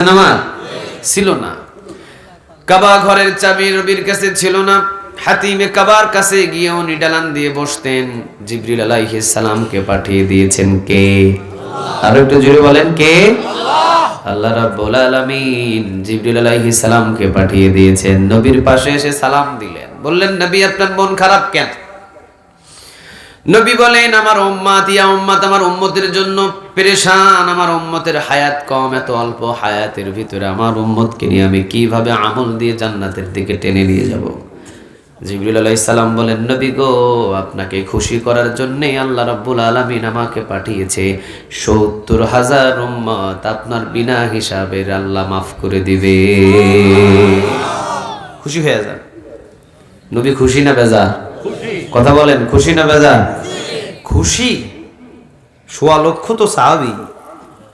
নামাজ ছিল না। কাবা ঘরের চাবি নবীর কাছে ছিল না। হাতিমে কাবার কাছে গিয়ে উনি ডালান দিয়ে বসতেন। জিবরিল আলাইহিস সালামকে পাঠিয়ে দিয়েছেন কে? আরো একটু জোরে বলেন কে? আল্লাহ রাব্বুল আলামিন জিবরিল আলাইহিস সালামকে পাঠিয়ে দিয়েছেন। নবীর পাশে এসে সালাম দিলেন, বললেন নবী আপনার মন খারাপ কেন? নবী বলেন আমার উম্মত আমার উম্মতের জন্য পেরেশান, আমার উম্মতের হায়াত কম, এত অল্প হায়াতের ভিতরে আমার উম্মতকে নিয়ে আমি কিভাবে আমল দিয়ে জান্নাতের দিকে টেনে নিয়ে যাব। জিবরিল আলাইহিস সালাম বলেন নবী গো, আপনাকে খুশি করার জন্য আল্লাহ রাব্বুল আলামিন আমাকে পাঠিয়েছে। ৭০,০০০ উম্মত আপনার বিনা হিসাবের আল্লাহ মাফ করে দিবে। খুশি হয়ে যান। নবী খুশি না বেজার? কথা বলেন, খুশি না বেজার? খুশি। ১৬,০০০ তো সাহাবী,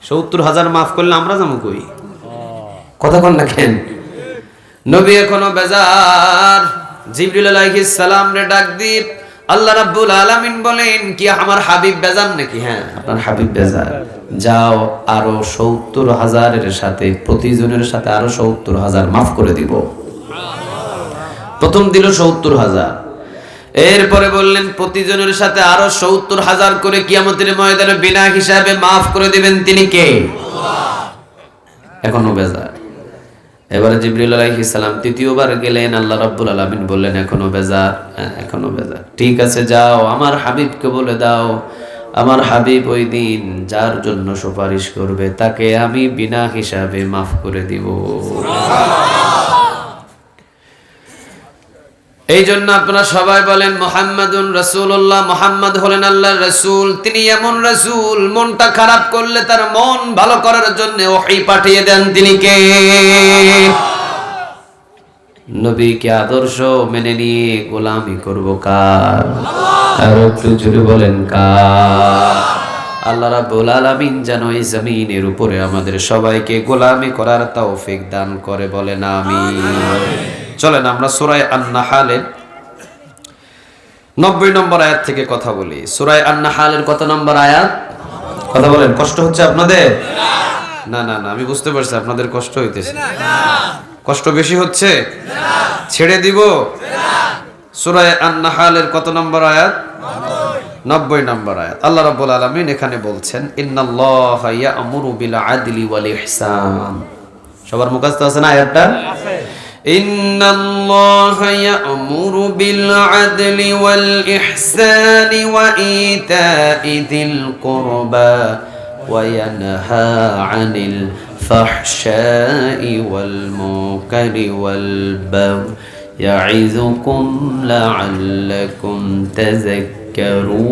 ৭০,০০০ মাফ করলে আমরা যাবো কই? কথা কন না কেন? নবী এখনো বেজার। জিবরিল আলাইহিস সালাম রে ডাক দিয়ে আল্লাহ রাব্বুল আলামিন বলেন কি আমার হাবিব বেজার নাকি? হ্যাঁ আপনার হাবিব বেজার। যাও আরো ৭০,০০০ এর সাথে প্রতিজনের সাথে আরো ৭০,০০০ মাফ করে দিব। প্রথম দিল ৭০,০০০, এরপরে বললেন প্রতিজনের সাথে আরো ৭০,০০০ করে কিয়ামতের ময়দানে বিনা হিসাবে মাফ করে দিবেন। তিনি কে? এখনো বেজার। এবারে জিবরিল আলাইহিস সালাম তৃতীয়বার গেলেন। আল্লাহ রাব্বুল আলামিন বললেন এখনো বেজার? হ্যাঁ এখনো বেজার। ঠিক আছে যাও আমার হাবিবকে বলে দাও, আমার হাবিব ওই দিন যার জন্য সুপারিশ করবে তাকে আমি বিনা হিসাবে মাফ করে দিব। এই জন্য আপনারা সবাই বলেন মুহাম্মাদুর রাসূলুল্লাহ। মুহাম্মদ হলেন আল্লাহর রাসূল। তিনি এমন রাসূল মনটা খারাপ করলে তার মন ভালো করার জন্য ওহী পাঠিয়ে দেন। তিনি কে? নবীকে আদর্শ মেনে নিয়ে গোলামি করব কার? আর একটু জোরে বলেন কার? আল্লাহ রাব্বুল আলামিন যেন এই জমিনের উপরে আমাদের সবাইকে গোলামি করার তৌফিক দান করে, বলেন আমিন। চলেন আমরা সূরা আন-নাহলের 90 নম্বর আয়াত থেকে কথা বলি। সূরা আন-নাহলের কত নম্বর আয়াত? কথা বলেন। কষ্ট হচ্ছে আপনাদের? না না না, আমি বুঝতে পারছি আপনাদের কষ্ট হইতেছে। কষ্ট বেশি হচ্ছে? ছেড়ে দিব? সূরা আন-নাহলের কত নম্বর আয়াত? 90 নম্বর আয়াত। আল্লাহ রাব্বুল আলামিন এখানে বলছেন ইন্নাল্লাহা ইয়া'মুরু বিল আদলি ওয়াল ইহসান। সবার মুখস্থ আছে না আয়াতটা? ইন্নাল্লাহা ইয়া'মুরু বিল আদলি ওয়াল ইহসানি ওয়া ইতা'i যিল কুরবা ওয়া ইয়ানহা আনিল ফাহশাই ওয়াল মুনকারি ওয়াল বাগই ইয়া'iযুকুম লা'আল্লাকুম তাযাক্কারুন।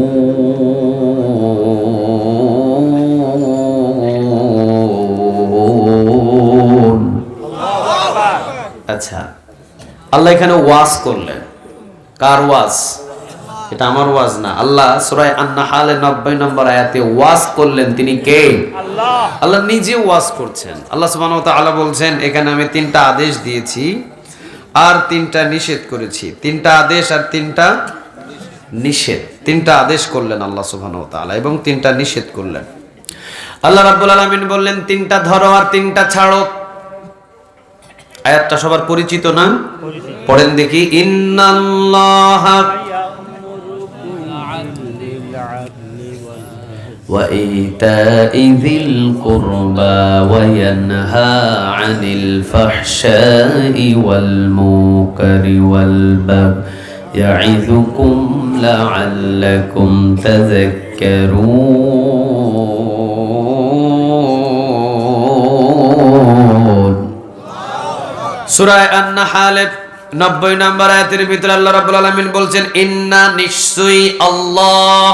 আচ্ছা, আল্লাহ এখানে ওয়াজ করলেন। কার ওয়াজ? এটা আমার ওয়াজ না। আল্লাহ সূরা আন-নাহলের 90 নম্বর আয়াতে ওয়াজ করলেন। তিনি কে? আল্লাহ। আল্লাহ নিজে ওয়াজ করছেন। আল্লাহ সুবহানাহু ওয়া তাআলা বলছেন এখানে আমি 3টা আদেশ দিয়েছি আর 3টা নিষেধ করেছি। 3টা আদেশ আর 3টা নিষেধ। 3টা আদেশ করলেন আল্লাহ সুবহানাহু ওয়া তাআলা এবং 3টা নিষেধ করলেন। আল্লাহ রাব্বুল আলামিন বললেন 3টা ধরো আর 3টা ছাড়ো। আয়াতটা সবার পরিচিত না? পড়েন দেখি। ইন্নাল্লাহা ওয়া ইতা'i যিল কুরবা ওয়া ইয়ানহা আনিল ফাহশাই ওয়াল মুনকারি ওয়াল বাগই ইয়া'iযুকুম লা'আল্লাকুম তাযাক্কারুন। সূরা আন-নাহলের 90 নম্বর আয়াতের ভিতরে আল্লাহ রাব্বুল আলামিন বলছেন ইন্না নিশ্চয়ই আল্লাহ।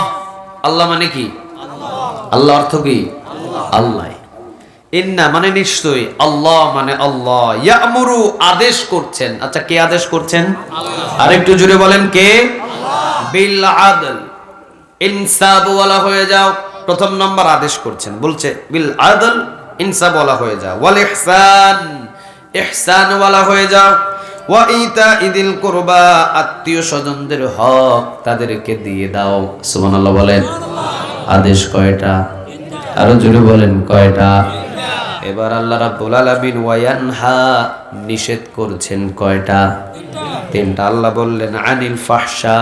আল্লাহ মানে কি? আল্লাহ অর্থ কি? আল্লাহ। ইন্না মানে নিশ্চয়ই, আল্লাহ মানে আল্লাহ। ইয়া'মুরু আদেশ করছেন। আচ্ছা কে আদেশ করছেন? আল্লাহ। আরেকটু জোরে বলেন কে? আল্লাহ। বিল আদল, ইনসাফ ওয়ালা হয়ে যাও। প্রথম নম্বর আদেশ করছেন, বলছে বিল আদল, ইনসাফ ওয়ালা হয়ে যাও। ওয়াল ইহসান, ইহসান ওয়ালা হয়ে যাও। ওয়া ইতা'i যিল কুরবা, আত্মীয় স্বজনদের হক তাদেরকে দিয়ে দাও। সুবহানাল্লাহ বলেন। আদেশ কয়টা? আরো জোরে বলেন কয়টা? এবার আল্লাহ রাব্বুল আলামিন ওয়ায়ানহা নিষেধ করছেন কয়টা? তিনটা। আল্লাহ বললেন আনিল ফাহশা,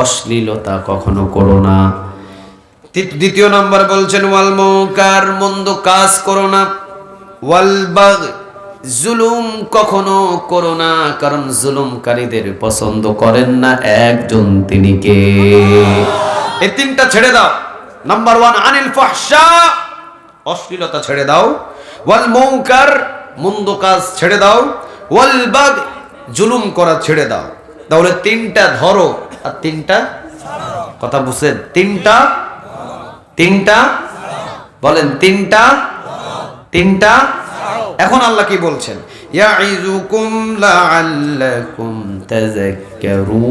অশ্লীলতা কখনো করো না। দ্বিতীয় নাম্বার বলছেন ওয়াল মুনকার, মন্দ কাজ করো না। ওয়াল বাগই, জুলুম কখনো করো না, কারণ জুলুমকারীদের পছন্দ করেন না একজন, তিনি কে? এই তিনটা ছেড়ে দাও। নাম্বার 1 আনিল ফাহশা, অশ্লীলতা ছেড়ে দাও। ওয়াল মুনকার, মন্দ কাজ ছেড়ে দাও। ওয়াল বাগই, জুলুম করা ছেড়ে দাও। তাহলে তিনটা ধরো আর তিনটা কথা বুঝছেন? তিনটা বলেন, তিনটা। এখন আল্লাহ কি বলছেন? ইয়াইযুকুম লাআল্লাকুম তাযাক্কারুন।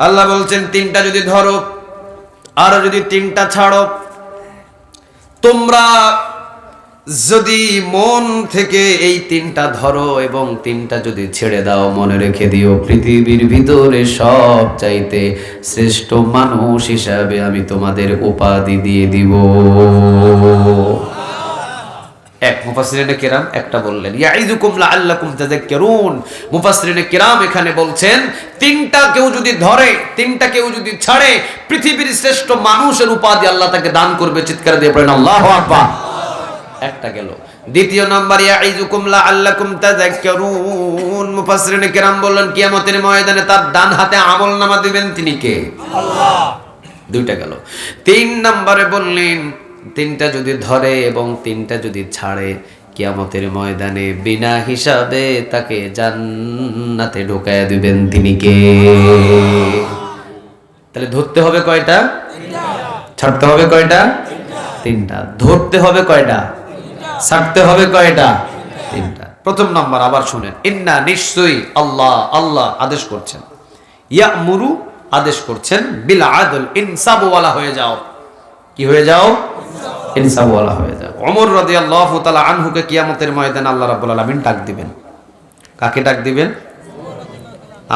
আল্লাহ বলছেন তিনটা যদি ধরো আর যদি তিনটা ছাড়ো, তোমরা যদি মন থেকে এই তিনটা ধরো এবং তিনটা যদি ছেড়ে দাও, মনে রেখে দিও পৃথিবীর ভিতরে সব চাইতে শ্রেষ্ঠ মানুষ হিসাবে আমি তোমাদের উপাধি দিয়ে দিব। এক মুফাসসিরিনে কিরাম একটা বললেন ইয়াইযুকুম লাআল্লাকুম তাযাক্কারুন। মুফাসসিরিনে কিরাম এখানে বলছেন তিনটা কেউ যদি ধরে, তিনটা কেউ যদি ছাড়ে, পৃথিবীর শ্রেষ্ঠ মানুষের উপাধি আল্লাহ তাকে দান করবে। চিৎকার দিয়ে পড়েন আল্লাহু আকবার। একটা গেল। দ্বিতীয় নাম্বার ইয়াইযুকুম লাআল্লাকুম তাযাক্কারুন। মুফাসসিরিনে কিরাম বললেন কিয়ামতের ময়দানে তার ডান হাতে আমলনামা দিবেন তিনি কে? আল্লাহ। দুইটা গেল। তিন নম্বরে বললেন তিনটা যদি ধরে এবং তিনটা যদি ছাড়ে, কিয়ামতের ময়দানে বিনা হিসাবে তাকে জান্নাতে ঢোকায় দিবেন তিনি কে? তাহলে ধরতে হবে কয়টা? ছাড়তে হবে কয়টা? তিনটা। ধরতে হবে কয়টা? ছাড়তে হবে কয়টা? তিনটা। প্রথম নাম্বার আবার শুনেন, ইন্না, নিশ্চয়ই আল্লাহ আদেশ করছেন, ইয়ামুরু আদেশ করছেন, বিল আদল, ইনসাফ ওয়ালা হয়ে যাও। কি হয়ে যাও? ইনসাফ ওয়ালা হয়ে যাও। ওমর রাদিয়াল্লাহু তাআলা আনহুকে কিয়ামতের ময়দানে আল্লাহ রাব্বুল আলামিন ডাক দিবেন। কাকে ডাক দিবেন?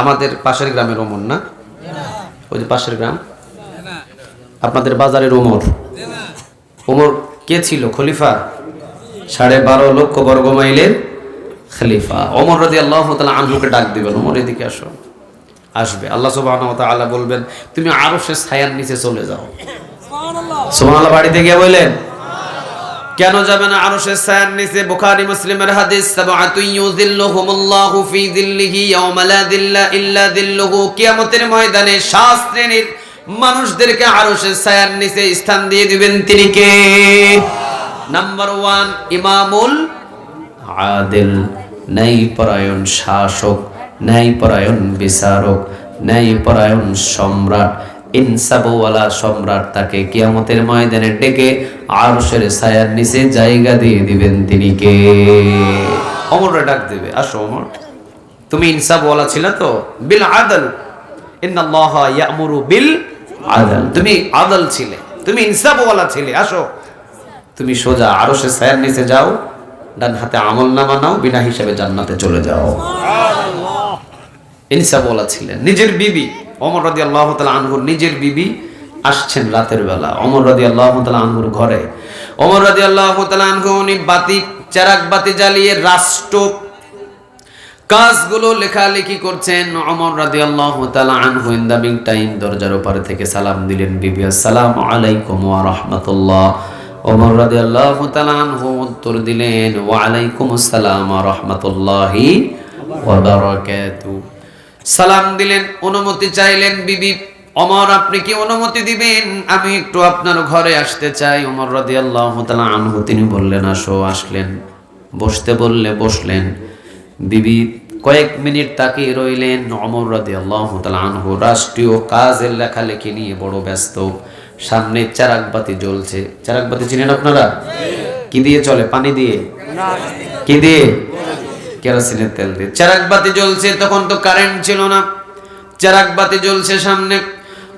আমাদের পাশের গ্রামের ওমর না? ওই যে পাশের গ্রাম, আপনাদের বাজারের ওমর। ওমর কে ছিল? খলিফা, 12.5 লক্ষ বর্গ মাইলের খলিফা। ওমর রাদিয়াল্লাহু তাআলা আনহুকে ডাক দিবেন, ওমর এদিকে আসো। আসবে। আল্লাহ সুবহানাহু ওয়া তাআলা বলবেন তুমি আরশের ছায়ার নিচে চলে যাও। সুবহানাল্লাহ। সুবহানাল্লাহ। বাড়িতে গিয়ে বললেন কেন যাবেন আরশের ছায়ার নিচে? বুখারী মুসলিমের হাদিস, সাবআতু ইউযিল্লুহুমুল্লাহু ফি যিল্লিহি ইয়াওমা লা যিল্লা ইল্লা যিল্লুহু। কিয়ামতের ময়দানে 7 শ্রেণীর মানুষদেরকে আরশের ছায়ার নিচে স্থান দিয়ে দিবেন, তিনি কে? নাম্বার 1 ইমামুল আদিল, ন্যায়পরায়ণ শাসক, ন্যায়পরায়ণ বিচারক, ন্যায়পরায়ণ সম্রাট, ইনসাফওয়ালা সম্রাট। তাকে কিয়ামতের ময়দানে ডেকে আরশের ছায়ার নিচে জায়গা দিয়ে দিবেন, তিনি কে? ওমররে ডাক দিবে, আসো ওমর, তুমি ইনসাফওয়ালা ছিলে তো, বিল আদল, ইন্নাল্লাহা ইয়ামুরু বিল আদল। তুমি আদল ছিলে, তুমি ইনসাফওয়ালা ছিলে, আসো তুমি সোজা আরশের ছায়ার নিচে যাও, ডান হাতে আমলনামা নাও, বিনা হিসাবে জান্নাতে চলে যাও। ইনসাফওয়ালা ছিলেন। নিজের বিবি ওমর রাদিয়াল্লাহু তাআলা আনহুর নিজের বিবি আসছেন রাতের বেলা ওমর রাদিয়াল্লাহু তাআলা আনহুর ঘরে। ওমর রাদিয়াল্লাহু তাআলা আনহু উনি চেরাগ বাতি জ্বালিয়ে রাষ্ট্র কাজগুলো লেখালেখি করছেন। ওমর রাদিয়াল্লাহু তাআলা আনহু ইন দা মিন টাইম দরজার ওপারে থেকে সালাম দিলেন, বিবি আসসালামু আলাইকুম ওয়া রাহমাতুল্লাহ। ওমর রাদিয়াল্লাহু তাআলা আনহু উত্তর দিলেন, ওয়া আলাইকুমুস সালাম ওয়া রাহমাতুল্লাহি ওয়া বারাকাতুহু। সালাম দিলেন, অনুমতি চাইলেন বিবি। ওমর আপনি কি অনুমতি দিবেন? আমি একটু আপনার ঘরে আসতে চাই। ওমর রাদিয়াল্লাহু তাআলা আনহু তিনি বললেন আসো। আসলেন, বসতে বললে বসলেন। বিবি কয়েক মিনিট তাকিয়ে রইলেন। ওমর রাদিয়াল্লাহু তাআলা আনহু রাষ্ট্রীয় কাজের লেখালেখি নিয়ে বড় ব্যস্ত। সামনে চেরাগ বাতি জ্বলছে। চেরাগ বাতি চিনেন আপনারা? কি দিয়ে চলে? পানি দিয়ে? কি দিয়ে? কেরোসিনের তেল দিয়ে। চেরাগ বাতি জ্বলছে, তখন তো কারেন্ট ছিল না। চেরাগ বাতি জ্বলছে সামনে।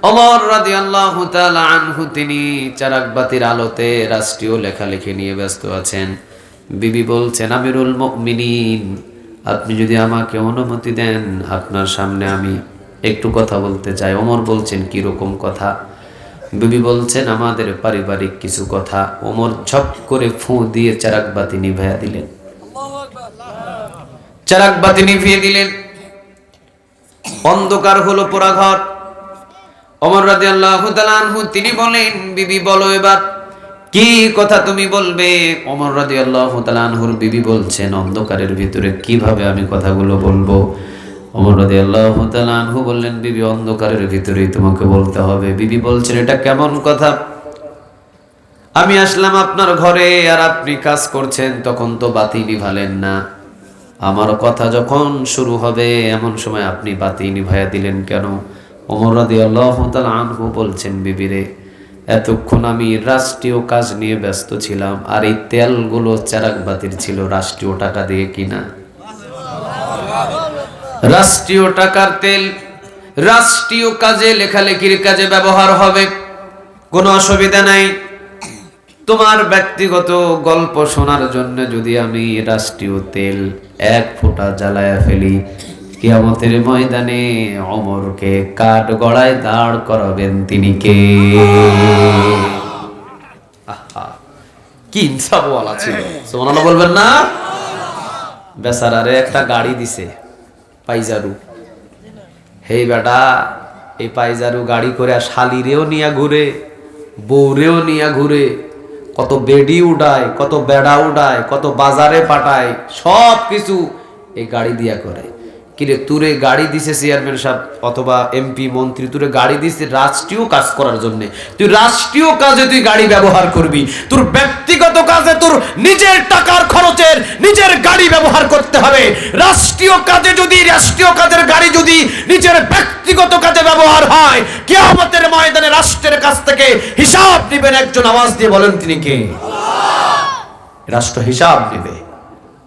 ওমর রাদিয়াল্লাহু তাআলা আনহু তিনি চেরাগ বাতির আলোতে রাষ্ট্রীয় লেখালেখি নিয়ে ব্যস্ত আছেন। বিবি বলছেন, আমিরুল মুমিনিন, আপনি যদি আমাকে অনুমতি দেন আপনার সামনে আমি একটু কথা বলতে চাই। ওমর বলছেন কি রকম কথা? বিবি বলছেন আমাদের পারিবারিক কিছু কথা। ওমর ঝপ করে ফু দিয়ে চারাক বাতি নিভাইয়া দিলেন, চারাক বাতি নিভিয়ে দিলেন। অন্ধকার হলো পোড়া ঘর। ওমর রাদিয়াল্লাহু তাআলা আনহু তিনি বলেন, বিবি বলো এবার কি কথা তুমি বলবে। ওমর রাদিয়াল্লাহু তাআলা আনহুর বিবি বলছেন, অন্ধকারের ভিতরে কিভাবে আমি কথাগুলো বলবো। ওমর রাদিয়াল্লাহু তাআলা আনহু বললেন, বিবি অন্ধকারের ভিতরেই তোমাকে বলতে হবে। বিবি বলছেন, এটা কেমন কথা? আমি আসলাম আপনার ঘরে আর আপনি কাজ করছেন, তখন তো বাতি নিভালেন না। আমার কথা যখন শুরু হবে এমন সময় আপনি বাতি নিভাইয়া দিলেন কেন? ওমর রাদিয়াল্লাহু তাআলা আনহু বলছেন, বিবিরে এতক্ষণ আমি রাষ্ট্রীয় কাজ নিয়ে ব্যস্ত ছিলাম, আর এই তেলগুলো চারাক বাতির ছিল রাষ্ট্রীয় টাকা দিয়ে কিনা। রাষ্ট্রীয় টাকার তেল রাষ্ট্রীয় কাজে, লেখালেখির কাজে ব্যবহার হবে, কোনো অসুবিধা নাই। তোমার ব্যক্তিগত গল্প শোনার জন্য যদি আমি রাষ্ট্রীয় তেল এক ফোঁটা জ্বালায়া ফেলি, কিয়ামতের ময়দানে ওমরকে কাঠ গড়ায় দাঁড় করাবেন তিনি কে? কি ইনসাফওয়ালা ছিল, সুবহানাল্লাহ বলবেন না? বেচারারে একটা গাড়ি দিছে পাইজারু। হেই বেটা, এই পাইজারু গাড়ি করে শালিরেও নিয়া ঘুরে, বউরেও নিয়া ঘুরে, কত বেডি উড়ায়, কত বেড়া উড়ায়, কত বাজারে পাঠায়, সব কিছু এই গাড়ি দিয়া করে। কিরে তুরে গাড়ি দিছে চেয়ারম্যান সাহেব অথবা এমপি মন্ত্রী, তুরে গাড়ি দিছে রাষ্ট্রীয় কাজ করার জন্য। তুই রাষ্ট্রীয় কাজে তুই গাড়ি ব্যবহার করবি, তোর ব্যক্তিগত কাজে তোর নিজের টাকার খরচের নিজের গাড়ি ব্যবহার করতে হবে। রাষ্ট্রীয় কাজে যদি, রাষ্ট্রীয় কাজের গাড়ি যদি নিজের ব্যক্তিগত কাজে ব্যবহার হয়, কিয়ামতের ময়দানে রাষ্ট্রের কাছ থেকে হিসাব নেবেন একজন। আওয়াজ দিয়ে বলেন তিনি কে? রাষ্ট্র হিসাব নেবে।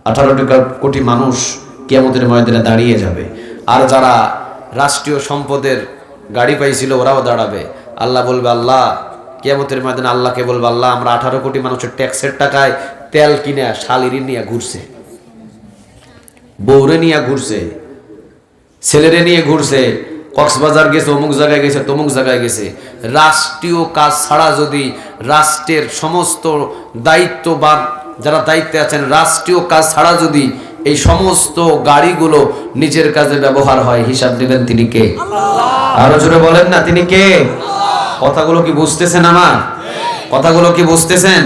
18 কোটি মানুষ কিয়ামতের ময়দানে দাঁড়িয়ে যাবে। আর যারা রাষ্ট্রীয় সম্পদের গাড়ি পাইছিল ওরাও দাঁড়াবে। আল্লাহ বলবে, আল্লাহ কিয়ামতের ময়দানে আল্লাহকে বলবে, আল্লাহ আমরা 18 কোটি মানুষের ট্যাক্সের টাকায় তেল কিনে শালিরি নিয়ে ঘুরছে, বউরে নিয়ে ঘুরছে, ছেলেরে নিয়ে ঘুরছে, কক্সবাজার গেছে, অমুক জায়গায় গেছে, তমুক জায়গায় গেছে। রাষ্ট্রীয় কাজ ছাড়া যদি রাষ্ট্রের সমস্ত দায়িত্ববান যারা দায়িত্বে আছেন, রাষ্ট্রীয় কাজ ছাড়া যদি এই সমস্ত গাড়িগুলো নিজের কাজে ব্যবহার হয়, হিসাব নেবেন তিনি কে? আরো জোরে বলেন না, তিনি কে? কথাগুলো কি বুঝতেছেন? আমার কথাগুলো কি বুঝতেছেন?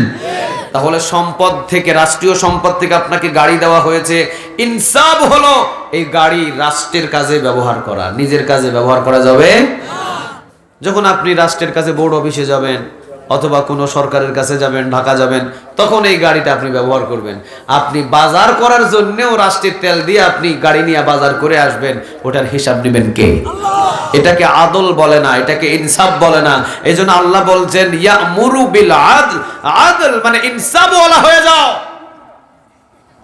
তাহলে সম্পদ থেকে, রাষ্ট্রীয় সম্পদ থেকে আপনাকে গাড়ি দেওয়া হয়েছে, ইনসাফ হলো এই গাড়ি রাষ্ট্রের কাজে ব্যবহার করা, নিজের কাজে ব্যবহার করা যাবে। যখন আপনি রাষ্ট্রের কাছে বোর্ড অফিসে যাবেন অথবা কোনো সরকারের কাছে যাবেন, ঢাকা যাবেন, তখন এই গাড়িটা আপনি ব্যবহার করবেন। আপনি বাজার করার জন্যও রাষ্ট্রের তেল দিয়ে আপনি গাড়ি নিয়ে বাজার করে আসবেন, ওটার হিসাব নেবেন কে? এটাকে আদল বলে না, এটাকে ইনসাফ বলে না। এই জন্য আল্লাহ বলছেন, ইয়ামুরু বিল আদল, আদল মানে ইনসাফওয়ালা হয়ে যাও।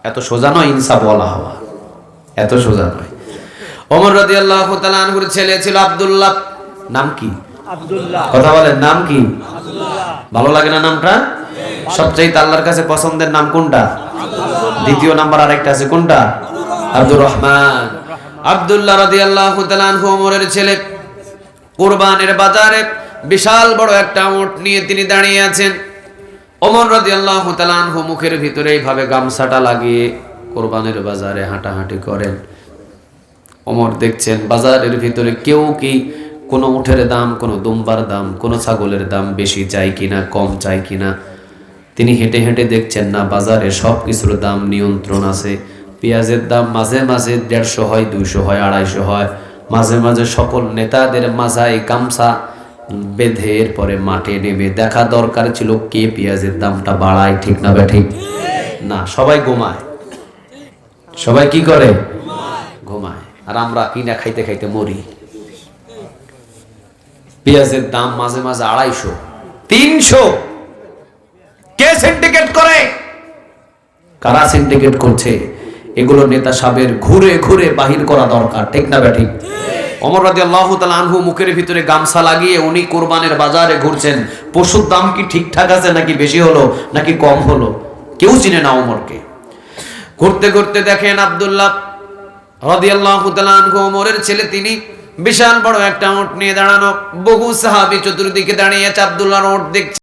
এত সোজা নয় ইনসাফওয়ালা হওয়া, এত সোজা নয়। ওমর রাদিয়াল্লাহু তাআলা আনহুর ছেলে ছিল আব্দুল্লাহ। নাম কি? আব্দুল্লাহ। কথা বলেন, নাম কি? আব্দুল্লাহ। ভালো লাগে না নামটা? সবচেয়ে আল্লাহর কাছে পছন্দের নাম কোনটা? দ্বিতীয় নাম্বার আরেকটা আছে, কোনটা? আব্দুর রহমান। আব্দুল্লাহ রাদিয়াল্লাহু তাআলা আনহু ওমরের ছেলে। কুরবানের বাজারে বিশাল বড় একটা উট নিয়ে তিনি দাঁড়িয়ে আছেন। ওমর রাদিয়াল্লাহু তাআলা আনহু মুখের ভিতরে এইভাবে গামছাটা লাগিয়ে কুরবানের বাজারে হাঁটাহাঁটি করেন। ওমর দেখছেন বাজারের ভিতরে কেউ কি কোনো উটের দাম, কোনো দুম্বার দাম, কোনো ছাগলের দাম বেশি চাই কিনা, কম চাই কিনা। তিনি হেঁটে হেঁটে দেখছেন না, বাজারে সব কিছুর দাম নিয়ন্ত্রণ আছে। পেঁয়াজের দাম মাঝে মাঝে 150 হয়, 200 হয়, 250 হয়। মাঝে মাঝে সকল নেতাদের মাথায় গামছা বেঁধে এরপরে মাঠে নেমে দেখা দরকার ছিল কে পেঁয়াজের দামটা বাড়ায়, ঠিক না ঠিক না? সবাই ঘুমায়, সবাই কি করে? ঘুমায়। আর আমরা কিনা খাইতে খাইতে মরি। পেঁয়াজের দাম মাঝে মাঝে 250, 300। কে সিন্ডিকেট করে? কারা সিন্ডিকেট করছে? এগুলো নেতা সাহেবের ঘুরে ঘুরে বাহির করা দরকার, ঠিক না ঠিক? ওমর রাদিয়াল্লাহু তাআলা আনহু মুখের ভিতরে গামছা লাগিয়ে উনি কুরবানের বাজারে ঘুরছেন। পশুর দাম কি ঠিকঠাক আছে নাকি বেশি হলো নাকি কম হলো, কেউ চিনে না ওমরকে। ঘুরতে ঘুরতে দেখেন আব্দুল্লাহ রাদিয়াল্লাহু তাআলা আনহু ওমরের ছেলে, তিনি বিশাল বড় একটা উট নিয়ে দাঁড়ানো, বহু সাহাবী চতুর্দিকে দাঁড়িয়ে আছে, আব্দুল্লাহর উট দেখছে।